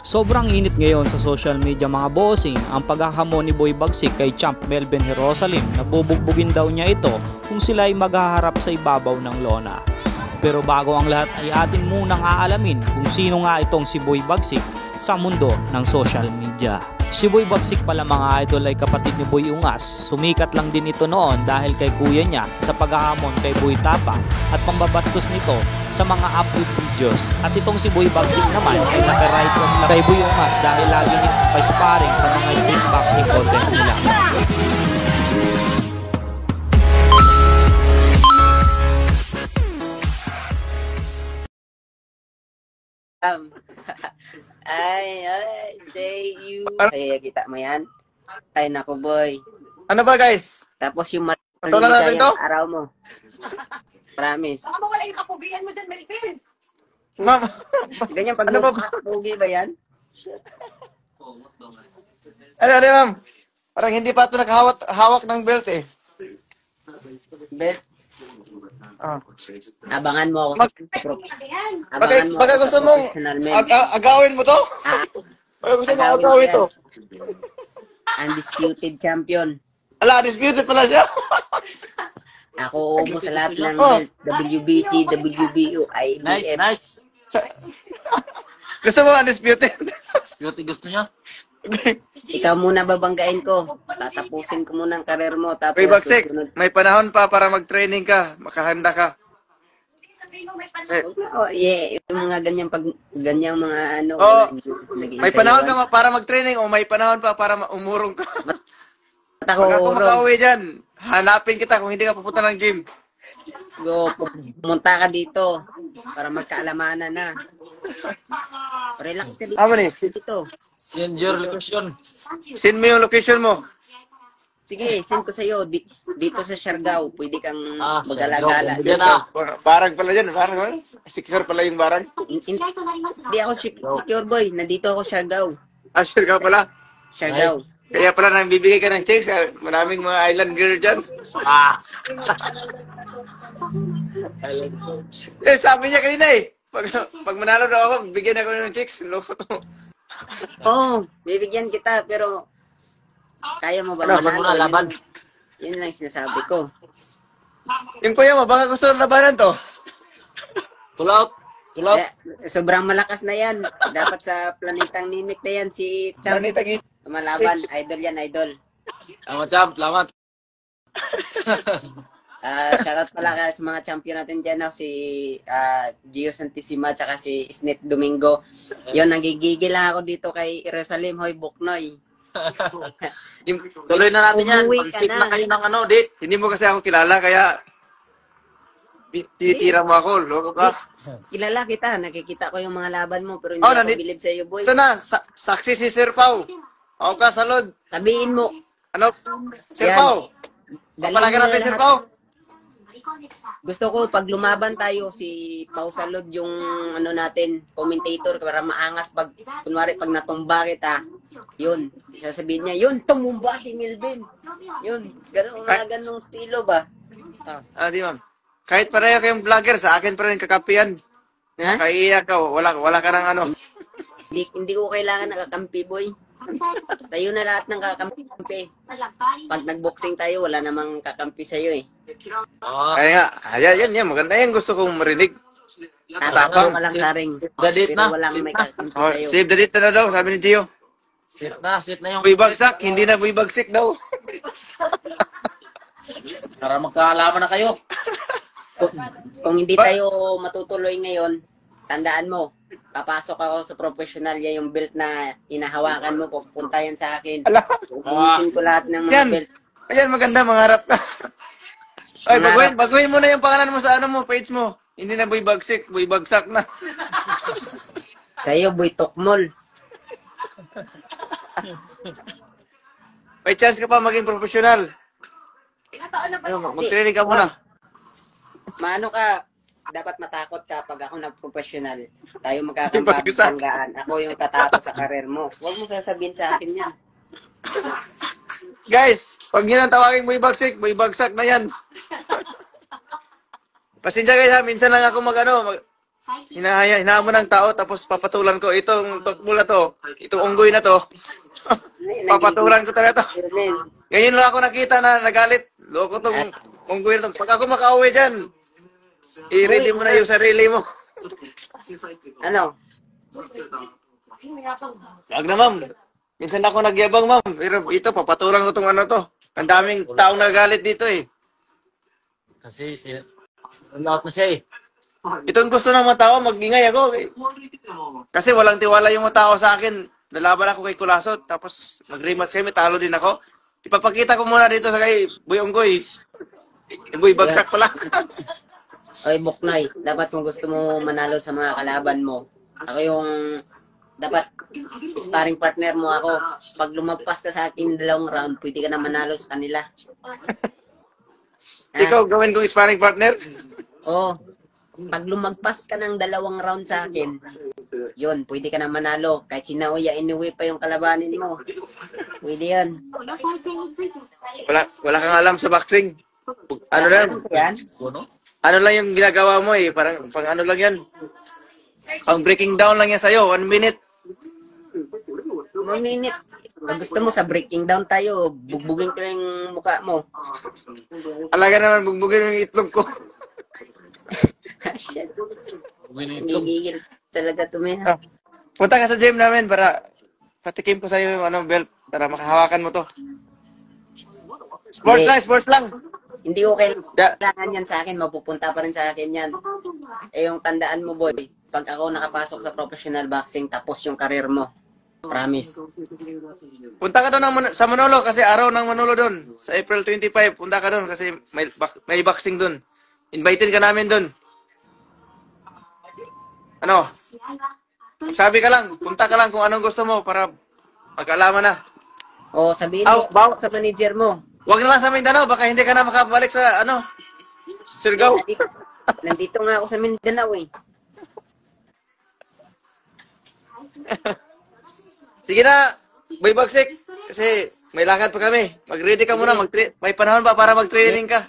Sobrang init ngayon sa social media mga bossing ang paghahamon ni Boy Bagsik kay Champ Melvin Jerusalem na bubugbugin daw niya ito kung sila ay maghaharap sa ibabaw ng lona. Pero bago ang lahat ay atin munang aalamin kung sino nga itong si Boy Bagsik sa mundo ng social media. Si Boy Bagsik pala mga idol ay kapatid ni Boy Ungas. Sumikat lang din ito noon dahil kay kuya niya sa paghahamon kay Boy Tapang at pambabastos nito sa mga upload videos. At itong si Boy Bagsik naman ay naka-right on lang kay Boy Ungas dahil lagi nito pa-sparring sa mga street boxing content nila. Say you. Saya kita mo yan. Ay, naku boy. Ano ba guys? Tapos yung Ito na natin ito? araw mo. Promise. Baka mawala yung kapugian mo dyan, Melvin. Ma'am. Ganyan pag Ano ba? kapugi ba yan? Ano ma'am? Parang hindi pa ito nakahawak ng belt eh. Bet, Ah. abangan mo ako Mag- sa pro. Yan. Baka gusto mong agawin mo to? Baka gusto mong agawin ito? Undisputed champion. Ala, disputed pala siya. Ako umo sa lahat ng Oh. belt. WBC, WBO, Nice, IBF. nice. Gusto mo undisputed? Beauty gusto niya. Ikaw muna babanggain ko. Tatapusin ko muna ang karir mo. Tapos Boy Bagsik, susunod. may panahon pa para mag-training ka. Makahanda ka. Sabihin mo may panahon. Oh, yeah, yung mga ganyang mga ano. Oh, nag-iisa May panahon iwan. ka para mag-training o may panahon pa para umurong ka. Ba't ako Pag ako urong? makauwi dyan, hanapin kita kung hindi ka pupunta ng gym. Go, pumunta ka dito para magkaalamanan na. Relax ka dito. Amo ni, Dito. Send your location. send mo yung location mo. Sige, send ko sa'yo. Dito sa Siargao, pwede kang Ah, mag-alagala. Siargao. Yan ah. Barang pala dyan, barang. Secure pala yung barang. Hindi ako secure boy. Nandito ako Siargao. Sure ka pala. Siargao. Kaya pala nang bibigay ka ng checks, maraming mga island girl dyan. Ah. Eh, sabi niya kanina eh. Pag manalo daw ako, bigyan ako ng chicks. Loko to. Oo, bibigyan kita pero kaya mo ba Laban mo na, laban. Yun lang sinasabi ko. Yung kuya mo, baka gusto labanan to. Pull out. Pull out. Sobrang malakas na yan. Dapat sa planetang Nimic na yan si Champ. Planetang Malaban. Idol yan, idol. Salamat, Champ. Salamat. Shoutout pala kaya sa mga champion natin dyan, si Gio Santissima tsaka si Snit Domingo. Yun, nagigigil lang ako dito kay Jerusalem. Hoy, Buknoy. Tuloy na natin yan. Umuwi ka Pag-sip na. na kayo ng date. Hindi mo kasi ako kilala, kaya tinitira mo ako. Loko ka. Kilala kita, nakikita ko yung mga laban mo pero hindi Oh, ako nandito- bilib sa iyo, boy. Ito na, saksi si Sir Pao. Ako ka, salod. Sabihin mo, Ano? Sir Yan. Pao. dalhin Papalaga mo natin, na Sir lahat. Pao. Gusto ko pag lumaban tayo si Pau Salod yung ano natin, commentator para maangas pag kunwari pag natumba kita. Yun, sasabihin niya, yun tumumba si Melvin. Yun, ganun mga ganung estilo ba? Di ma'am. Kahit pareho kayong vlogger, sa akin pa rin kakapian. Ha? Kaiiyak ka, wala ka ng ano. Hindi ko kailangan nakakampi, boy. Tayo na lahat ng kakampi. Pag nagboxing tayo, wala namang kakampi sa'yo eh. Oh. Kaya nga, yan, maganda yan. Gusto kong marinig. Tatapang ka lang taring. Dadit Pero na. walang may kakampi Oh, sa'yo. save the date na daw, sabi ni Gio. Sit na yung... Boy Bagsak, hindi na Boy Bagsik daw. Para magkaalaman na kayo. Kung hindi tayo matutuloy ngayon, tandaan mo, papasok ako sa professional, yan yung belt na inahawakan mo, pupunta yan sa akin. Pupunin ko lahat ng mga Yan. belt. Ayan, maganda, mangarap ka. Ay, Mangarap. baguhin mo na yung pangalan mo sa ano mo, page mo. Hindi na Boy Bagsik, Boy Bagsak na. Sa'yo, boy Tokmol. May chance ka pa maging professional. Ilang taon na ba? Mag-training ka muna. Maano ka, dapat matakot ka pag ako nag-professional. Tayo Bagsak. magkakapagpanggaan. Ako yung tatapos sa karir mo. Huwag mo sasabihin sa akin yan. Guys, pag yun ang tawagin Boy Bagsik, Boy Bagsak na yan. Pasensya guys ha, minsan lang ako hinahaya mo ng tao, tapos papatulan ko. Itong tokmul na to, itong unggoy na to, papatulan ko talaga to. Yun, men. Ngayon lang ako nakita na nagalit. Loko tong unggoy na to. Pag ako makauwi dyan, i-ready mo na yung sarili mo. Ano? Wag na, ma'am. Minsan ako nagyabang, ma'am. Pero ito, papatulan ko tong ano to. Ang daming taong nagalit dito eh. Kasi lahat na siya eh. Ito ang gusto ng mga tao, mag-ingay ako. Kasi walang tiwala yung mga tao sa akin. Nalaban ako kay Kulasot, tapos mag-rematch kami, talo din ako. Ipapakita ko muna dito sa kay Boy Unggoy. Boy bagsak pala. Oy, Buknoy, dapat kung gusto mo manalo sa mga kalaban mo, ako yung dapat sparring partner mo ako. Pag lumagpas ka sa akin 2 round, pwede ka na manalo sa kanila. Ikaw, gawin kong sparring partner? Oo. Pag lumagpas ka ng 2 round sa akin, yun, pwede ka na manalo. Kahit sinauya, inuwi pa yung kalabanin mo. Pwede yan. Wala kang alam sa boxing. Ano lang? Yan? Ano lang yung ginagawa mo eh. Parang pang ano lang yan. Pang breaking down lang yan sa'yo. 1 minute. 1 minute. Pag gusto mo sa breaking down tayo, bugbugin ko lang yung mukha mo. Alaga naman, bugbugin yung itlog ko. Nagigigil talaga tumin. Ah, punta ka sa gym namin para patikim ko sa'yo yung ano, belt para makahawakan mo to. Sports lang. Hindi okay Da- kailangan yan sa akin, mapupunta pa rin sa akin yan. Eh yung tandaan mo boy, pag ako nakapasok sa professional boxing, tapos yung career mo. Promise. Punta ka doon sa Manolo kasi araw ng Manolo doon. Sa April 25, punta ka doon kasi may boxing doon. Invited ka namin doon. Ano? Sabi ka lang, punta ka lang kung anong gusto mo para mag-alaman na. O sabihin Aw, mo sa manager mo. Huwag na lang sa Mindanao, baka hindi ka na makabalik sa ano, Surigao. Nandito nga ako sa Mindanao eh. Sige na, Boy Bagsik, kasi may lakad pa kami. Mag-ready ka muna, may panahon pa para mag-training ka.